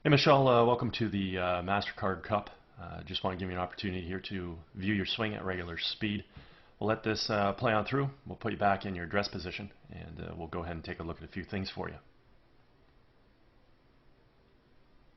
Hey Michelle, welcome to the MasterCard Cup. Just want to give you an opportunity here to view your swing at regular speed. We'll let this play on through. We'll put you back in your dress position and we'll go ahead and take a look at a few things for you.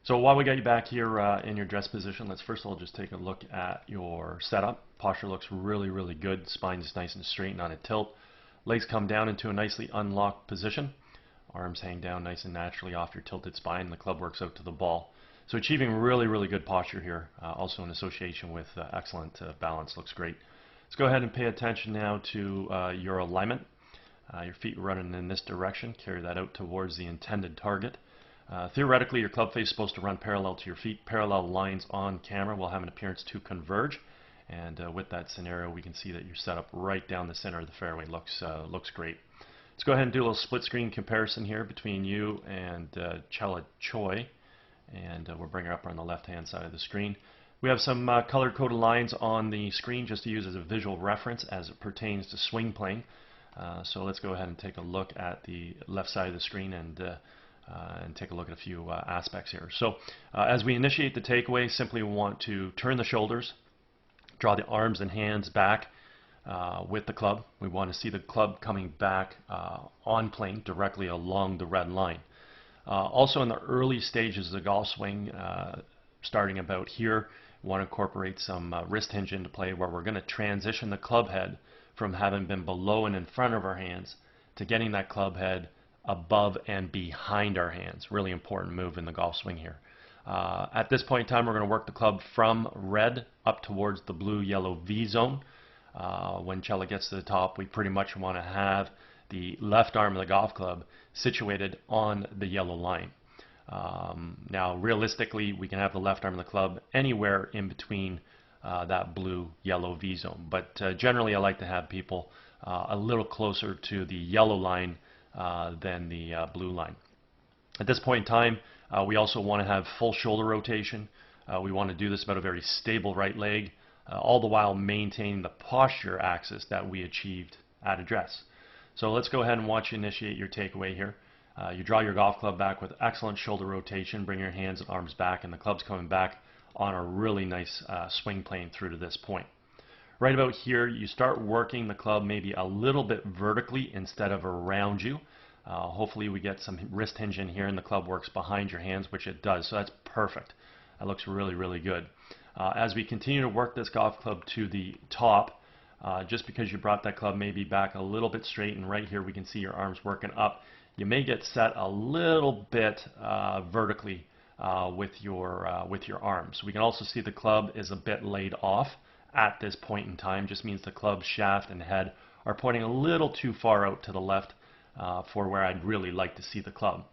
So while we got you back here in your dress position, let's first of all just take a look at your setup. Posture looks really good. Spine is nice and straight and on a tilt. Legs come down into a nicely unlocked position. Arms hang down nice and naturally off your tilted spine. The club works out to the ball. So achieving really good posture here, also in association with excellent balance. Looks great. Let's go ahead and pay attention now to your alignment. Your feet running in this direction. Carry that out towards the intended target. Theoretically, your club face is supposed to run parallel to your feet. Parallel lines on camera will have an appearance to converge. And with that scenario, we can see that you're set up right down the center of the fairway. Looks great. Let's go ahead and do a little split screen comparison here between you and Chella Choi, and we'll bring her up on the left hand side of the screen. We have some color coded lines on the screen just to use as a visual reference as it pertains to swing playing. So let's go ahead and take a look at the left side of the screen and take a look at a few aspects here. So as we initiate the takeaway, simply want to turn the shoulders, draw the arms and hands back with the club. We want to see the club coming back on plane directly along the red line. Also in the early stages of the golf swing, starting about here, we want to incorporate some wrist hinge into play where we're going to transition the club head from having been below and in front of our hands to getting that club head above and behind our hands. Really important move in the golf swing here. At this point in time, we're going to work the club from red up towards the blue-yellow V zone. When Chella gets to the top, we pretty much want to have the left arm of the golf club situated on the yellow line. Now, realistically, we can have the left arm of the club anywhere in between that blue-yellow V zone. But generally, I like to have people a little closer to the yellow line than the blue line. At this point in time, we also want to have full shoulder rotation. We want to do this about a very stable right leg. All the while maintaining the posture axis that we achieved at address. So let's go ahead and watch you initiate your takeaway here. You draw your golf club back with excellent shoulder rotation, bring your hands and arms back, and the club's coming back on a really nice swing plane through to this point. Right about here, you start working the club maybe a little bit vertically instead of around you. Hopefully we get some wrist hinge in here and the club works behind your hands, which it does, so that's perfect. That looks really good. As we continue to work this golf club to the top, just because you brought that club maybe back a little bit straight, and right here we can see your arms working up, you may get set a little bit vertically with your arms. We can also see the club is a bit laid off at this point in time. Just means the club shaft and head are pointing a little too far out to the left for where I'd really like to see the club.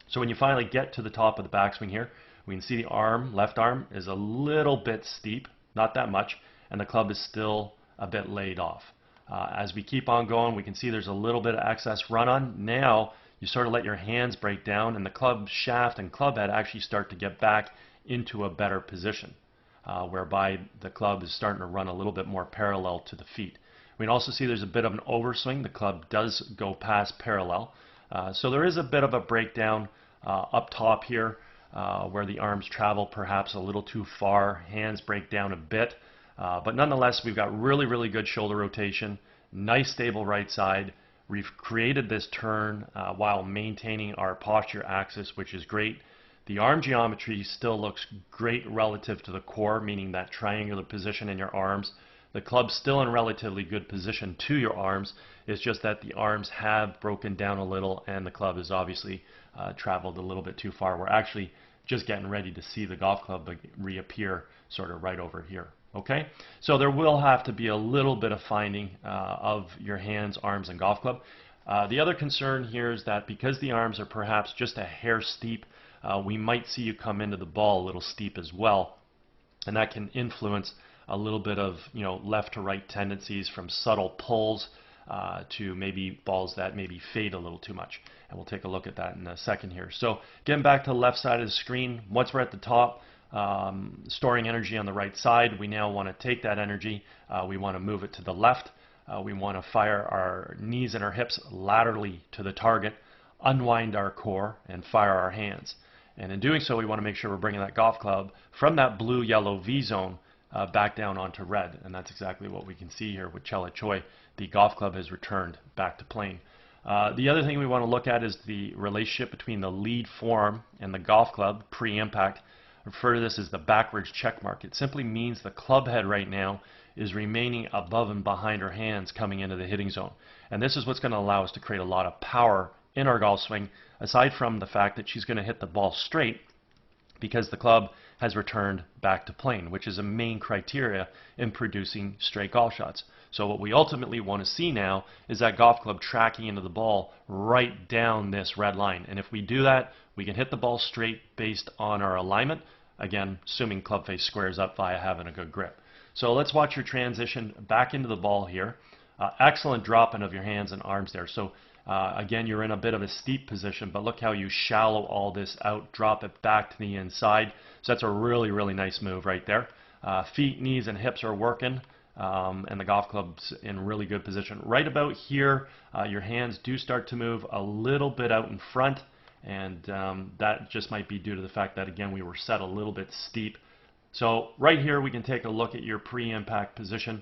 So when you finally get to the top of the backswing here, we can see the arm, left arm, is a little bit steep, not that much, and the club is still a bit laid off. As we keep on going, we can see there's a little bit of excess run-on. Now, you sort of let your hands break down, and the club shaft and club head actually start to get back into a better position, whereby the club is starting to run a little bit more parallel to the feet. We can also see there's a bit of an overswing. The club does go past parallel. So there is a bit of a breakdown up top here, where the arms travel perhaps a little too far, hands break down a bit, but nonetheless we've got really good shoulder rotation, nice stable right side. We've created this turn while maintaining our posture axis, which is great. The arm geometry still looks great relative to the core, meaning that triangular position in your arms. The club's still in relatively good position to your arms. It's just that the arms have broken down a little and the club has obviously traveled a little bit too far. We're actually just getting ready to see the golf club reappear sort of right over here. Okay, so there will have to be a little bit of finding of your hands, arms, and golf club. The other concern here is that because the arms are perhaps just a hair steep, we might see you come into the ball a little steep as well, and that can influence a little bit of left to right tendencies, from subtle pulls to maybe balls that maybe fade a little too much. And we'll take a look at that in a second here. So getting back to the left side of the screen, once we're at the top, storing energy on the right side, we now want to take that energy, we want to move it to the left. We want to fire our knees and our hips laterally to the target, unwind our core, and fire our hands. And in doing so, we want to make sure we're bringing that golf club from that blue-yellow V zone back down onto red. And that's exactly what we can see here with Chela Choi. The golf club has returned back to plane. The other thing we want to look at is the relationship between the lead form and the golf club pre-impact. Refer to this as the backwards check mark. It simply means the club head right now is remaining above and behind her hands coming into the hitting zone. And this is what's going to allow us to create a lot of power in our golf swing, aside from the fact that she's going to hit the ball straight because the club has returned back to plane, which is a main criteria in producing straight golf shots. So what we ultimately want to see now is that golf club tracking into the ball right down this red line. And if we do that, we can hit the ball straight based on our alignment, again, assuming club face squares up via having a good grip. So let's watch your transition back into the ball here. Excellent dropping of your hands and arms there. So again, you're in a bit of a steep position, but look how you shallow all this out, drop it back to the inside. So that's a really, really nice move right there. Feet, knees, and hips are working, and the golf club's in really good position. Right about here, your hands do start to move a little bit out in front, and that just might be due to the fact that, again, we were set a little bit steep. So right here, we can take a look at your pre-impact position.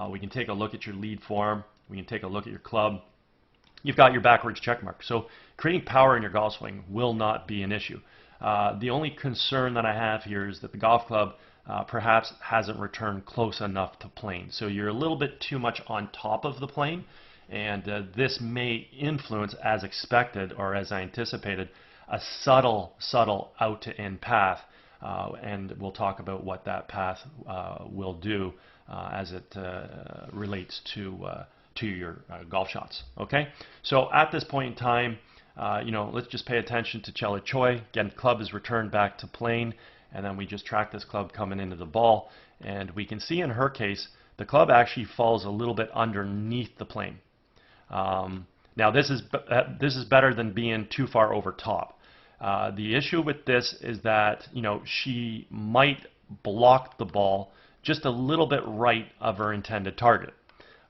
We can take a look at your lead form. We can take a look at your club. You've got your backwards check mark. So creating power in your golf swing will not be an issue. The only concern that I have here is that the golf club perhaps hasn't returned close enough to plane. So you're a little bit too much on top of the plane, and this may influence, as expected or as I anticipated, a subtle out to in path. And we'll talk about what that path will do as it relates to your golf shots. Okay, so at this point in time, let's just pay attention to Chela Choi. Again, club is returned back to plane, and then we just track this club coming into the ball, and we can see in her case the club actually falls a little bit underneath the plane. Now this is better than being too far over top. The issue with this is that she might block the ball just a little bit right of her intended target.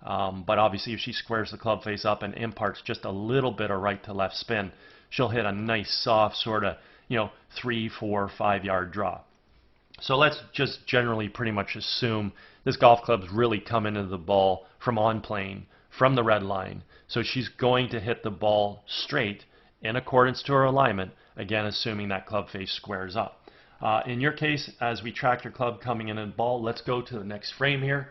But obviously if she squares the club face up and imparts just a little bit of right to left spin, she'll hit a nice soft sort of 3, 4, 5 yard draw. So let's just generally pretty much assume this golf club's really coming into the ball from on plane, from the red line. So she's going to hit the ball straight in accordance to her alignment, again assuming that club face squares up. In your case, as we track your club coming in the ball, let's go to the next frame here.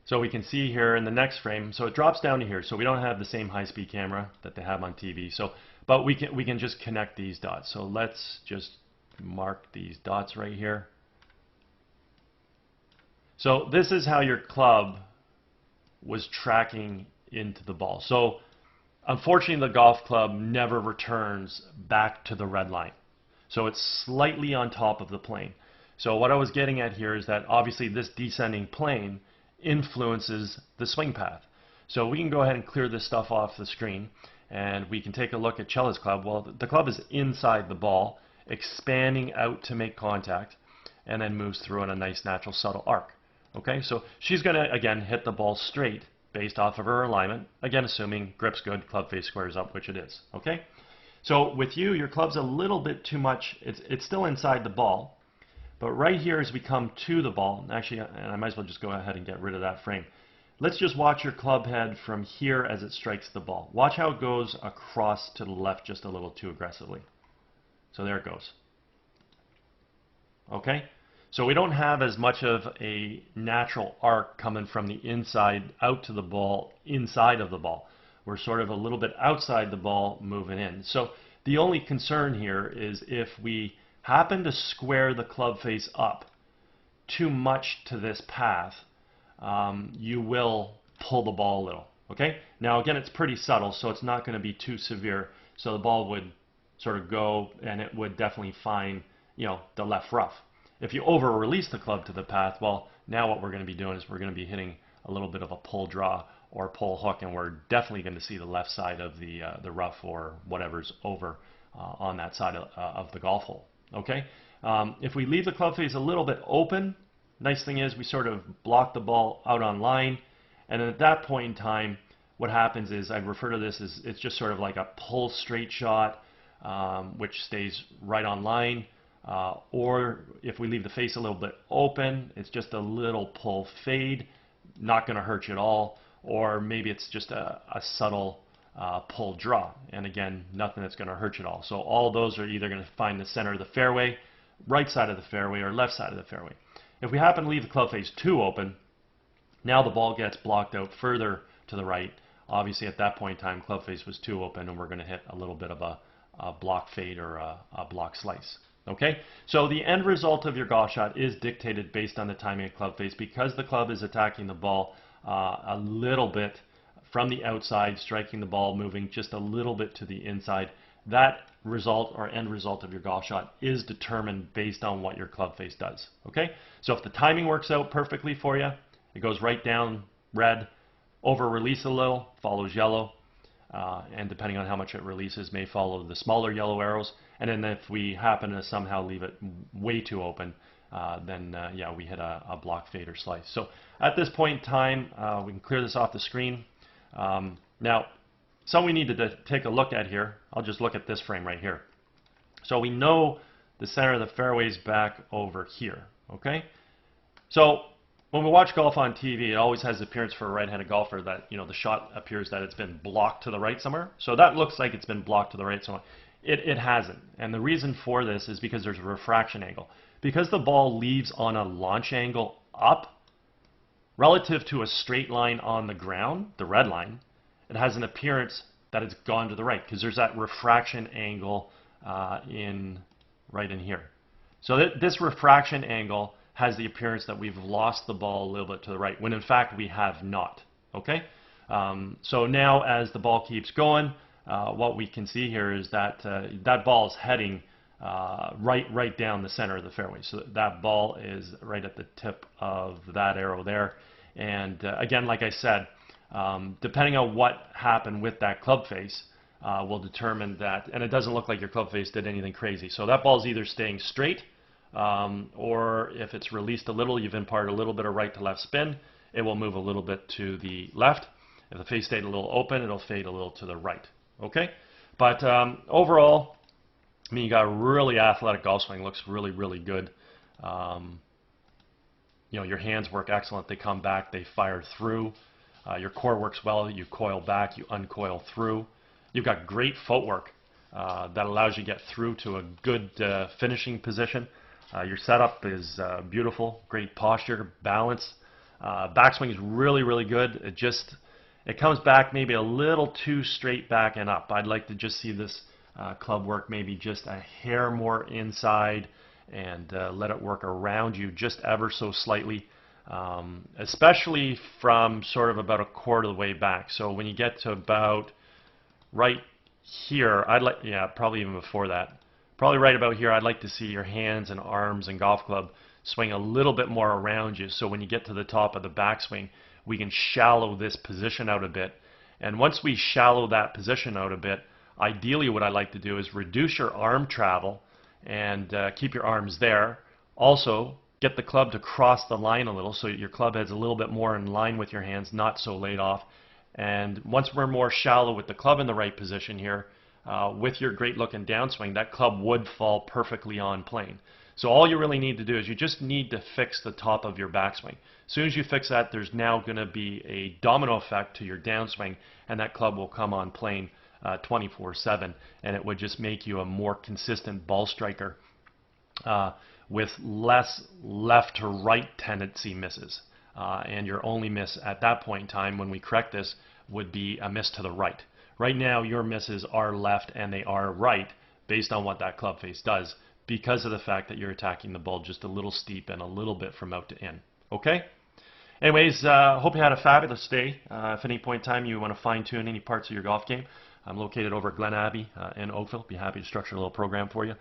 So we can see here in the next frame, so it drops down to here. So we don't have the same high-speed camera that they have on TV. But we can just connect these dots. So let's just mark these dots right here. So this is how your club was tracking into the ball. So unfortunately, the golf club never returns back to the red line. So it's slightly on top of the plane. So what I was getting at here is that obviously this descending plane influences the swing path. So we can go ahead and clear this stuff off the screen, and we can take a look at Chela's club. Well, the club is inside the ball, expanding out to make contact, and then moves through in a nice natural subtle arc. Okay, so she's going to again hit the ball straight based off of her alignment, again assuming grip's good, club face squares up, which it is. Okay, so with you, your club's a little bit too much. It's still inside the ball. But right here as we come to the ball, actually, and I might as well just go ahead and get rid of that frame. Let's just watch your club head from here as it strikes the ball. Watch how it goes across to the left just a little too aggressively. So there it goes. Okay? So we don't have as much of a natural arc coming from the inside out to the ball, inside of the ball. We're sort of a little bit outside the ball moving in. So the only concern here is if we happen to square the club face up too much to this path, you will pull the ball a little. Okay? Now again, it's pretty subtle, so it's not going to be too severe. So the ball would sort of go, and it would definitely find the left rough. If you over release the club to the path, well, now what we're going to be doing is we're going to be hitting a little bit of a pull draw or pull hook, and we're definitely going to see the left side of the rough or whatever's over on that side of the golf hole. Okay, if we leave the club face a little bit open, nice thing is we sort of block the ball out on line, and at that point in time, what happens is I refer to this as it's just sort of like a pull straight shot which stays right on line. Or if we leave the face a little bit open, it's just a little pull fade, not going to hurt you at all. Or maybe it's just a subtle pull draw, and again, nothing that's going to hurt you at all. So all those are either going to find the center of the fairway, right side of the fairway, or left side of the fairway. If we happen to leave the club face too open, now the ball gets blocked out further to the right. Obviously at that point in time, club face was too open, and we're going to hit a little bit of a block fade or a block slice. Okay, so the end result of your golf shot is dictated based on the timing of club face, because the club is attacking the ball a little bit from the outside, striking the ball, moving just a little bit to the inside. That result or end result of your golf shot is determined based on what your club face does. Okay, so if the timing works out perfectly for you, it goes right down red, over release a little, follows yellow, and depending on how much it releases, may follow the smaller yellow arrows. And then if we happen to somehow leave it way too open, then yeah, we hit a block fade or slice. So at this point in time, we can clear this off the screen. Now, something we need to take a look at here, I'll just look at this frame right here. So we know the center of the fairway is back over here, okay? So when we watch golf on TV, it always has the appearance for a right-handed golfer that, you know, the shot appears that it's been blocked to the right somewhere. So that looks like it's been blocked to the right somewhere. It hasn't. And the reason for this is because there's a refraction angle. Because the ball leaves on a launch angle up, relative to a straight line on the ground, the red line, it has an appearance that it's gone to the right, because there's that refraction angle right in here. So this refraction angle has the appearance that we've lost the ball a little bit to the right, when in fact we have not. Okay? So now as the ball keeps going, what we can see here is that that ball is heading right down the center of the fairway. So that ball is right at the tip of that arrow there. And again, like I said, depending on what happened with that club face, will determine that. And it doesn't look like your club face did anything crazy. So that ball is either staying straight, or if it's released a little, you've imparted a little bit of right to left spin, it will move a little bit to the left. If the face stayed a little open, it'll fade a little to the right. Okay? But overall, I mean, you got a really athletic golf swing. Looks really, really good. You know, your hands work excellent. They come back, they fire through. Your core works well. You coil back, you uncoil through. You've got great footwork that allows you to get through to a good finishing position. Your setup is beautiful, great posture, balance. Backswing is really, really good. It comes back maybe a little too straight back and up. I'd like to just see this club work maybe just a hair more inside, and let it work around you just ever so slightly, especially from sort of about a quarter of the way back. So when you get to about right here, probably even before that, probably right about here, I'd like to see your hands and arms and golf club swing a little bit more around you. So when you get to the top of the backswing, we can shallow this position out a bit. And once we shallow that position out a bit, ideally what I like to do is reduce your arm travel and keep your arms there. Also, get the club to cross the line a little so your club head's a little bit more in line with your hands, not so laid off. And once we're more shallow with the club in the right position here, with your great looking downswing, that club would fall perfectly on plane. So all you really need to do is you just need to fix the top of your backswing. As soon as you fix that, there's now going to be a domino effect to your downswing, and that club will come on plane 24/7, and it would just make you a more consistent ball striker with less left to right tendency misses. And your only miss at that point in time, when we correct this, would be a miss to the right. Right now, your misses are left and they are right based on what that club face does, because of the fact that you're attacking the ball just a little steep and a little bit from out to in. Okay? Anyways, hope you had a fabulous day. If at any point in time you want to fine-tune any parts of your golf game, I'm located over at Glen Abbey in Oakville. Be happy to structure a little program for you.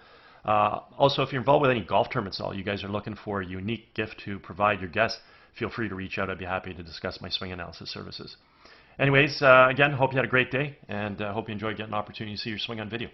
Also, if you're involved with any golf tournaments at all, you guys are looking for a unique gift to provide your guests, feel free to reach out. I'd be happy to discuss my swing analysis services. Anyways, again, hope you had a great day, and hope you enjoyed getting an opportunity to see your swing on video.